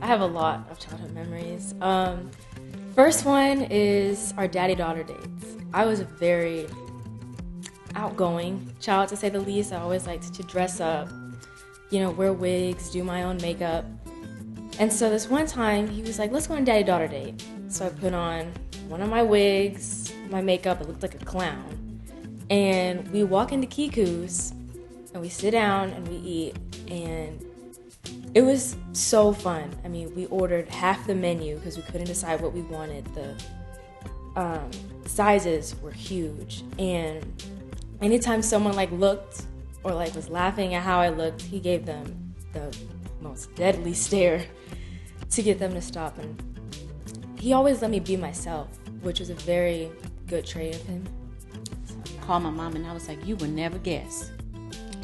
I have a lot of childhood memories. First one is our daddy-daughter dates. I was a very outgoing child, to say the least. I always liked to dress up, wear wigs, do my own makeup. And so this one time, he was like, let's go on a daddy-daughter date. So I put on one of my wigs, my makeup. It looked like a clown. And we walk into Kiku's, and we sit down, and we eat. And it was so fun. I mean, we ordered half the menu because we couldn't decide what we wanted. The sizes were huge. And anytime someone, looked or, was laughing at how I looked, he gave them the most deadly stare to get them to stop. And he always let me be myself, which was a very good trait of him. So I called my mom and I was like, you will never guess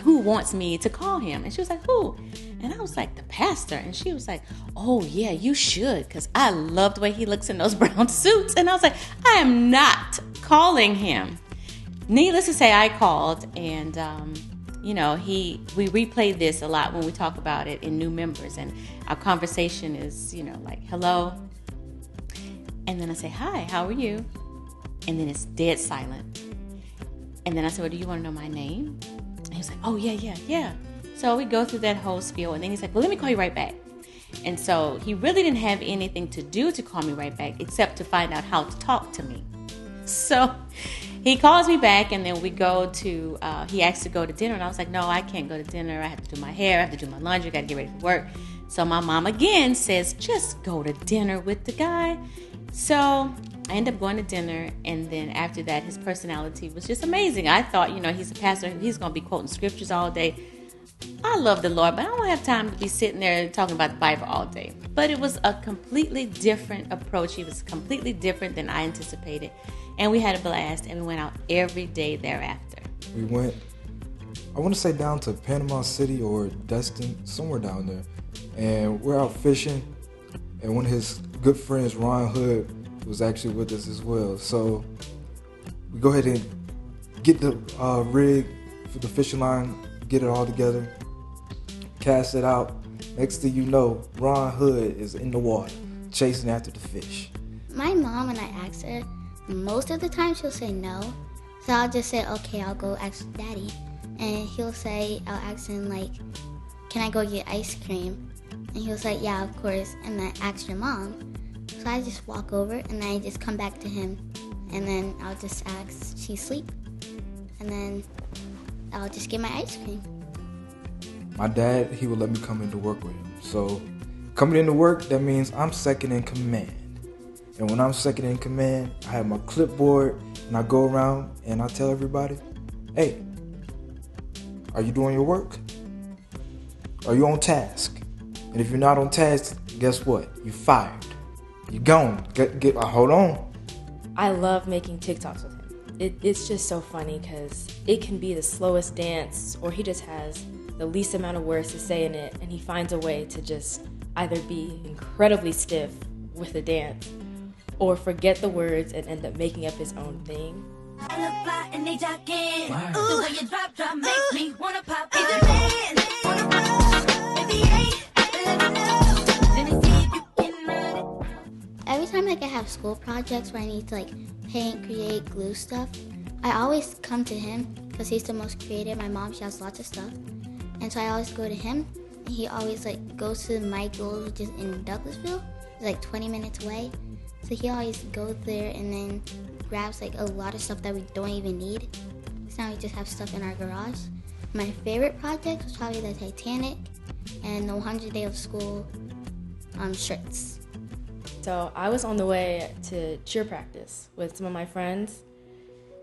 who wants me to call him. And she was like, who? And I was like, the pastor. And she was like, oh yeah, you should, because I love the way he looks in those brown suits. And I was like, I am not calling him. Needless to say, I called, and we replay this a lot when we talk about it in new members, and our conversation is, hello. And then I say, hi, how are you? And then it's dead silent. And then I said, well, do you want to know my name? And he was like, oh, yeah. So we go through that whole spiel, and then he's like, well, let me call you right back. And so he really didn't have anything to do to call me right back except to find out how to talk to me. So he calls me back, and then we go to, he asked to go to dinner, and I was like, no, I can't go to dinner. I have to do my hair, I have to do my laundry, I got to get ready for work. So my mom again says, just go to dinner with the guy. So I end up going to dinner, and then after that, his personality was just amazing. I thought, he's a pastor, he's going to be quoting scriptures all day. I love the Lord, but I don't have time to be sitting there talking about the Bible all day. But it was a completely different approach. He was completely different than I anticipated. And we had a blast, and we went out every day thereafter. We went, I want to say down to Panama City or Destin, somewhere down there. And we're out fishing, and one of his good friends, Ron Hood, was actually with us as well. So we go ahead and get the rig for the fishing line, get it all together, cast it out. Next thing you know, Ron Hood is in the water, chasing after the fish. My mom, when I ask her, most of the time she'll say no. So I'll just say, okay, I'll go ask Daddy. And he'll say, I'll ask him, can I go get ice cream? And he'll say, yeah, of course. And then I ask your mom. So I just walk over, and then I just come back to him. And then I'll just ask, she's asleep. And then I'll just get my ice cream. My dad, he would let me come into work with him. So coming into work, that means I'm second in command. And when I'm second in command, I have my clipboard, and I go around and I tell everybody, hey, are you doing your work? Are you on task? And if you're not on task, guess what? You're fired. You're gone. Hold on. I love making TikToks with him. It's just so funny because it can be the slowest dance, or he just has the least amount of words to say in it, and he finds a way to just either be incredibly stiff with the dance or forget the words and end up making up his own thing. Every time I have school projects where I need to paint, create, glue stuff, I always come to him because he's the most creative. My mom, she has lots of stuff. And so I always go to him, and he always goes to Michael's, which is in Douglasville. It's 20 minutes away. So he always goes there and then grabs a lot of stuff that we don't even need. So now we just have stuff in our garage. My favorite project was probably the Titanic and the 100 Day of School shirts. So I was on the way to cheer practice with some of my friends,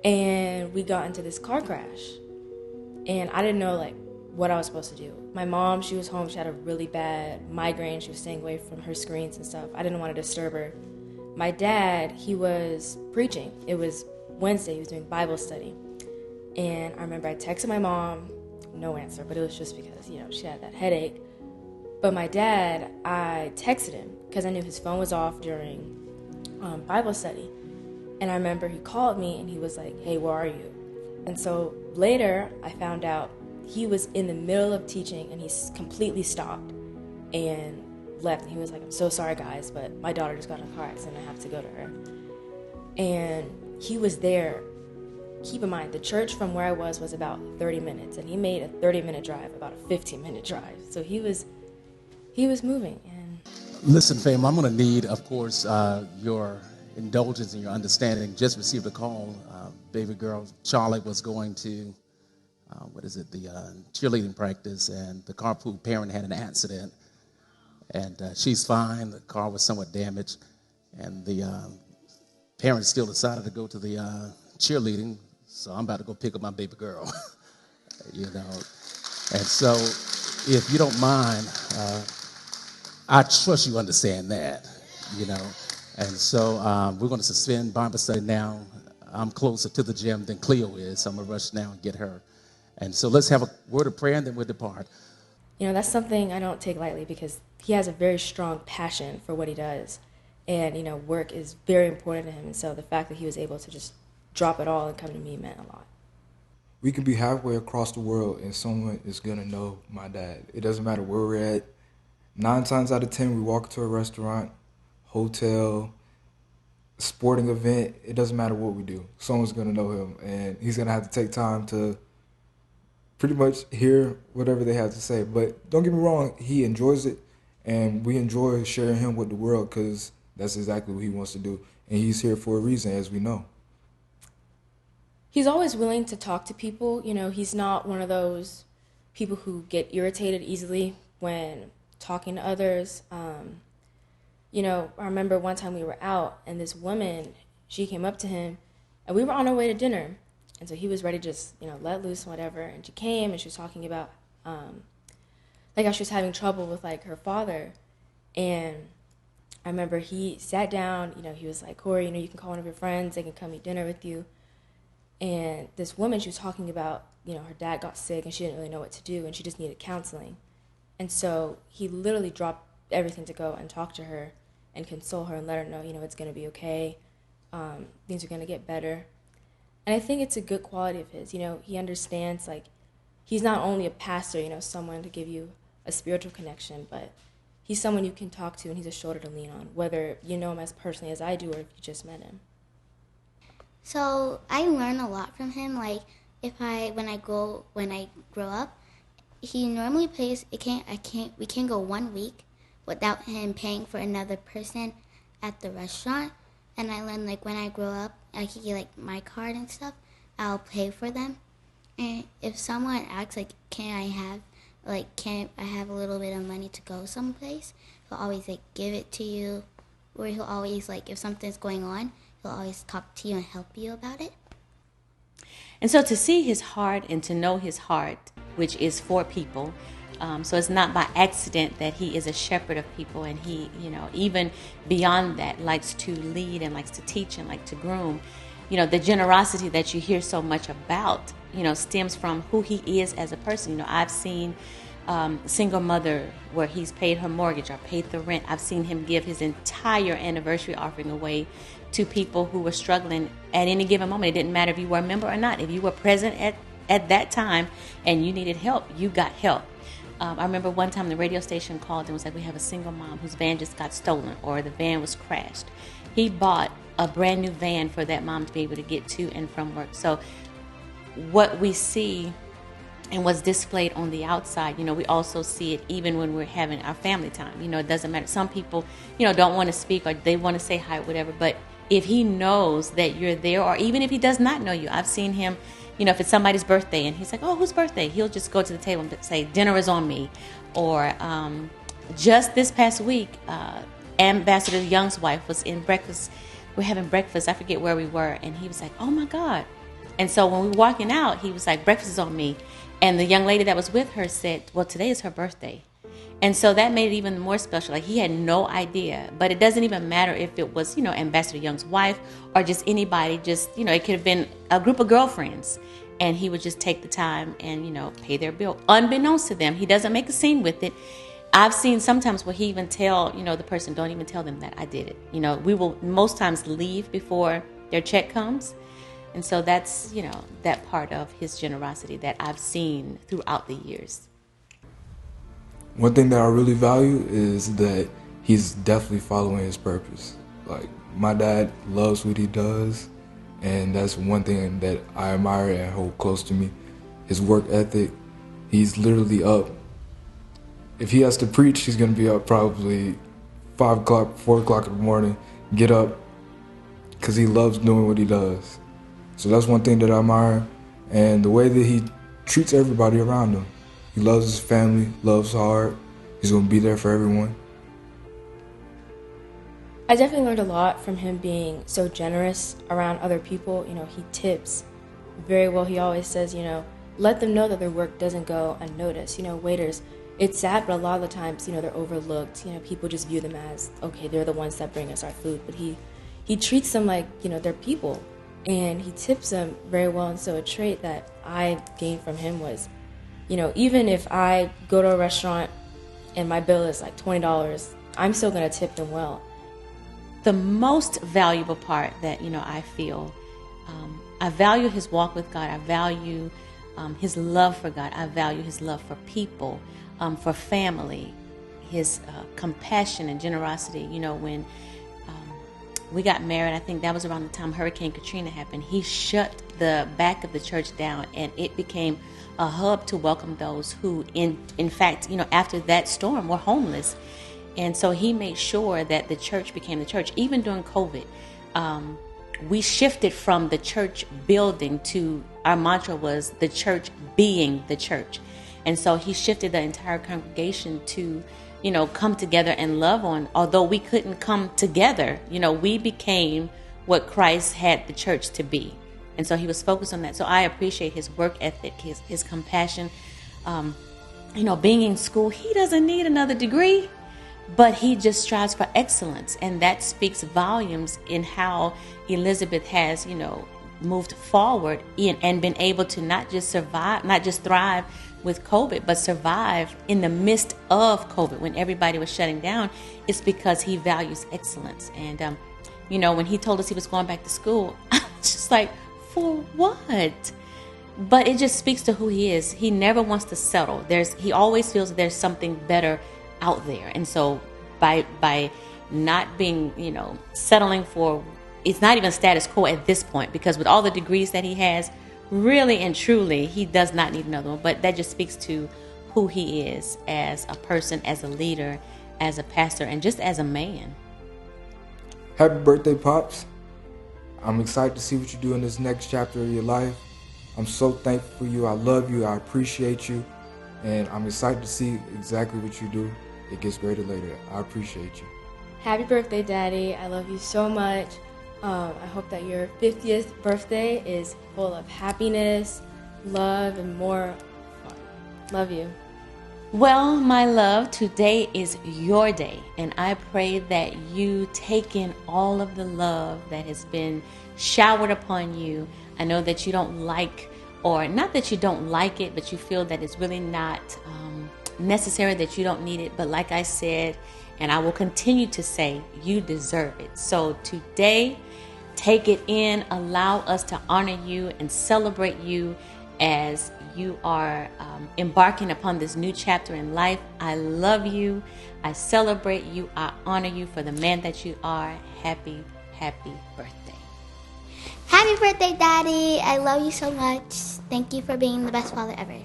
and we got into this car crash. And I didn't know what I was supposed to do. My mom, she was home, she had a really bad migraine, she was staying away from her screens and stuff. I didn't want to disturb her. My dad, he was preaching. It was Wednesday, he was doing Bible study. And I remember I texted my mom, no answer, but it was just because, she had that headache. But my dad, I texted him because I knew his phone was off during Bible study. And I remember he called me and he was like, hey, where are you? And so later I found out he was in the middle of teaching and he completely stopped. And left, and he was like, I'm so sorry, guys, but my daughter just got in a car accident. I have to go to her. And he was there. Keep in mind, the church from where I was about 30 minutes, and he made a 30-minute drive about a 15-minute drive. So he was moving. And listen, fam, I'm going to need, of course, your indulgence and your understanding. Just received a call. Baby girl Charlotte was going to, the cheerleading practice, and the carpool parent had an accident. And she's fine. The car was somewhat damaged. And the parents still decided to go to the cheerleading. So I'm about to go pick up my baby girl, you know. And so if you don't mind, I trust you understand that, you know. And so we're going to suspend Bible study now. I'm closer to the gym than Cleo is, so I'm going to rush now and get her. And so let's have a word of prayer and then we'll depart. You know, that's something I don't take lightly because he has a very strong passion for what he does. And, you know, work is very important to him. And so the fact that he was able to just drop it all and come to me meant a lot. We could be halfway across the world and someone is going to know my dad. It doesn't matter where we're at. 9 times out of 10, we walk into a restaurant, hotel, sporting event. It doesn't matter what we do. Someone's going to know him, and he's going to have to take time to pretty much hear whatever they have to say. But don't get me wrong, he enjoys it, and we enjoy sharing him with the world because that's exactly what he wants to do. And he's here for a reason, as we know. He's always willing to talk to people. You know, he's not one of those people who get irritated easily when talking to others. You know, I remember one time we were out, and this woman, she came up to him, and we were on our way to dinner. And so he was ready to just, you know, let loose and whatever. And she came, and she was talking about, like, how she was having trouble with, like, her father. And I remember he sat down, you know, he was like, Corey, you know, you can call one of your friends. They can come eat dinner with you. And this woman, she was talking about, you know, her dad got sick, and she didn't really know what to do, and she just needed counseling. And so he literally dropped everything to go and talk to her and console her and let her know, you know, it's going to be okay. Things are going to get better. And I think it's a good quality of his. You know, he understands, like, he's not only a pastor, you know, someone to give you a spiritual connection, but he's someone you can talk to and he's a shoulder to lean on, whether you know him as personally as I do or if you just met him. So I learn a lot from him. Like, when I grow up, he normally pays. We can't go 1 week without him paying for another person at the restaurant. And I learned, like, when I grow up, I can get, like, my card and stuff. I'll pay for them. And if someone asks, like, can I have a little bit of money to go someplace, he'll always, like, give it to you. Or he'll always, like, if something's going on, he'll always talk to you and help you about it. And so to see his heart and to know his heart, which is for people, so it's not by accident that he is a shepherd of people, and he, you know, even beyond that, likes to lead and likes to teach and like to groom. You know, the generosity that you hear so much about, you know, stems from who he is as a person. You know, I've seen single mother where he's paid her mortgage or paid the rent. I've seen him give his entire anniversary offering away to people who were struggling at any given moment. It didn't matter if you were a member or not. If you were present at that time and you needed help, you got help. I remember one time the radio station called and was like, we have a single mom whose van just got stolen or the van was crashed. He bought a brand new van for that mom to be able to get to and from work. So what we see and what's displayed on the outside, you know, we also see it even when we're having our family time. You know, it doesn't matter. Some people, you know, don't want to speak or they want to say hi, whatever. But if he knows that you're there, or even if he does not know you, I've seen him, you know, if it's somebody's birthday and he's like, oh, whose birthday? He'll just go to the table and say, dinner is on me. Or just this past week, Ambassador Young's wife was in breakfast. We're having breakfast. I forget where we were. And he was like, oh, my God. And so when we were walking out, he was like, breakfast is on me. And the young lady that was with her said, well, today is her birthday. And so that made it even more special. Like, he had no idea. But it doesn't even matter if it was, you know, Ambassador Young's wife or just anybody. Just, you know, it could have been a group of girlfriends. And he would just take the time and, you know, pay their bill. Unbeknownst to them, he doesn't make a scene with it. I've seen sometimes where he even tell, you know, the person, don't even tell them that I did it. You know, we will most times leave before their check comes. And so that's, you know, that part of his generosity that I've seen throughout the years. one thing that I really value is that he's definitely following his purpose. Like, my dad loves what he does, and that's one thing that I admire and hold close to me. His work ethic, he's literally up. If he has to preach, he's going to be up probably 5 o'clock, 4 o'clock in the morning, get up, because he loves doing what he does. So that's one thing that I admire, and the way that he treats everybody around him. He loves his family, loves hard, he's going to be there for everyone. I definitely learned a lot from him being so generous around other people. You know, he tips very well. He always says, you know, let them know that their work doesn't go unnoticed. You know, waiters, it's sad, but a lot of the times, you know, they're overlooked. You know, people just view them as, okay, they're the ones that bring us our food. But he treats them like, you know, they're people. And he tips them very well. And so a trait that I gained from him was, you know, even if I go to a restaurant and my bill is like $20, I'm still going to tip them well. The most valuable part that, you know, I feel, I value his walk with God. I value his love for God. I value his love for people, for family, his compassion and generosity. You know, when we got married, I think that was around the time Hurricane Katrina happened. He shut the back of the church down, and it became a hub to welcome those who, in fact, you know, after that storm, were homeless. And so he made sure that the church became the church. Even during COVID, we shifted from the church building to, our mantra was the church being the church. And so he shifted the entire congregation to, you know, come together and love on. Although we couldn't come together, you know, we became what Christ had the church to be. And so he was focused on that. So I appreciate his work ethic, his compassion. You know, being in school, he doesn't need another degree, but he just strives for excellence. And that speaks volumes in how Elizabeth has, you know, moved forward and been able to not just survive, not just thrive with COVID, but survive in the midst of COVID when everybody was shutting down. It's because he values excellence. And, you know, when he told us he was going back to school, I was just like, for what? But it just speaks to who he is. He never wants to settle. He always feels that there's something better out there. And so by not being, you know, settling for, it's not even status quo at this point, because with all the degrees that he has, really and truly, he does not need another one. But that just speaks to who he is as a person, as a leader, as a pastor, and just as a man. Happy birthday, Pops. I'm excited to see what you do in this next chapter of your life. I'm so thankful for you. I love you. I appreciate you. And I'm excited to see exactly what you do. It gets greater later. I appreciate you. Happy birthday, Daddy. I love you so much. I hope that your 50th birthday is full of happiness, love, and more fun. Love you. Well, my love, today is your day, and I pray that you take in all of the love that has been showered upon you. I know that you don't like, or not that you don't like it, but you feel that it's really not necessary, that you don't need it. But like I said, and I will continue to say, you deserve it. So today, take it in, allow us to honor you and celebrate you as you are embarking upon this new chapter in life. I love you. I celebrate you. I honor you for the man that you are. Happy, happy birthday. Happy birthday, Daddy. I love you so much. Thank you for being the best father ever.